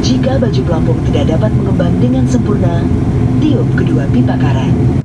Jika baju pelampung tidak dapat mengembang dengan sempurna, tiup kedua pipa karet.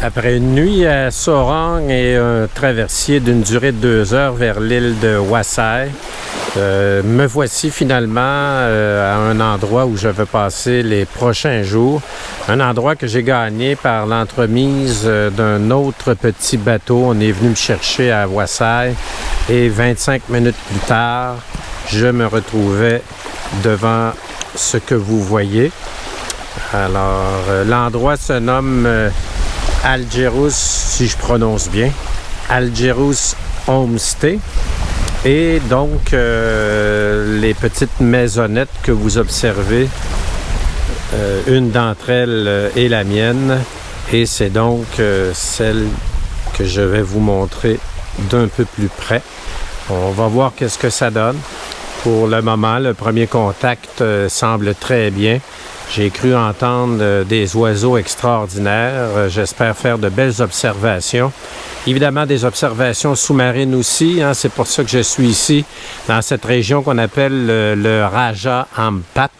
Après une nuit à Sorong et un traversier d'une durée de 2 heures vers l'île de Wasay, me voici finalement à un endroit où je vais passer les prochains jours. Un endroit que j'ai gagné par l'entremise d'un autre petit bateau. On est venu me chercher à Wasay et 25 minutes plus tard, je me retrouvais devant ce que vous voyez. Alors, l'endroit se nomme Algerus, si je prononce bien, Algerus Homestay. Et donc, les petites maisonnettes que vous observez, une d'entre elles est la mienne. Et c'est donc celle que je vais vous montrer d'un peu plus près. On va voir qu'est-ce que ça donne. Pour le moment, le premier contact semble très bien. J'ai cru entendre des oiseaux extraordinaires. J'espère faire de belles observations. Évidemment, des observations sous-marines aussi. Hein. C'est pour ça que je suis ici, dans cette région qu'on appelle le Raja Ampat.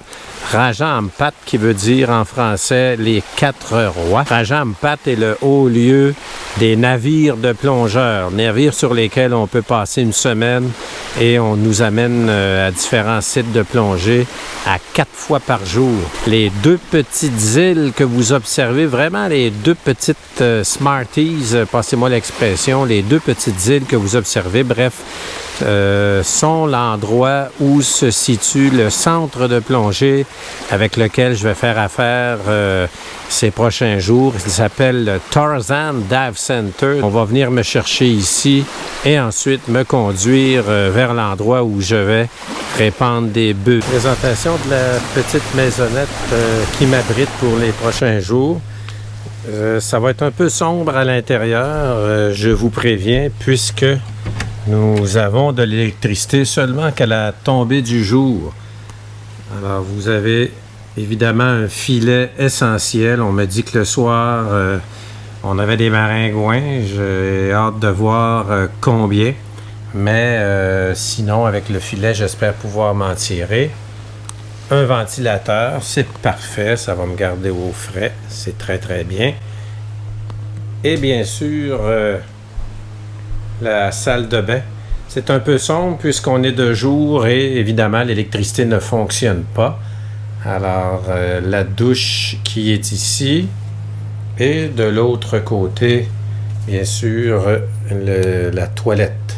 Raja Ampat qui veut dire en français les 4 rois. Raja Ampat est le haut lieu des navires de plongeurs, navires sur lesquels on peut passer une semaine et on nous amène à différents sites de plongée à 4 fois par jour. Les 2 petites îles que vous observez, vraiment les 2 petites Smarties, passez-moi l'expression, les 2 petites îles que vous observez, bref, sont l'endroit où se situe le centre de plongée avec lequel je vais faire affaire ces prochains jours. Il s'appelle le Tarzan Dive Center. On va venir me chercher ici et ensuite me conduire vers l'endroit où je vais répandre des bœufs. Présentation de la petite maisonnette qui m'abrite pour les prochains jours. Ça va être un peu sombre à l'intérieur, je vous préviens, puisque nous avons de l'électricité seulement qu'à la tombée du jour. Alors, vous avez évidemment un filet essentiel. On m'a dit que le soir, on avait des maringouins. J'ai hâte de voir combien. Mais sinon, avec le filet, j'espère pouvoir m'en tirer. Un ventilateur, c'est parfait. Ça va me garder au frais. C'est très, très bien. Et bien sûr, la salle de bain. C'est un peu sombre puisqu'on est de jour et évidemment l'électricité ne fonctionne pas. Alors la douche qui est ici et de l'autre côté, bien sûr, la toilette.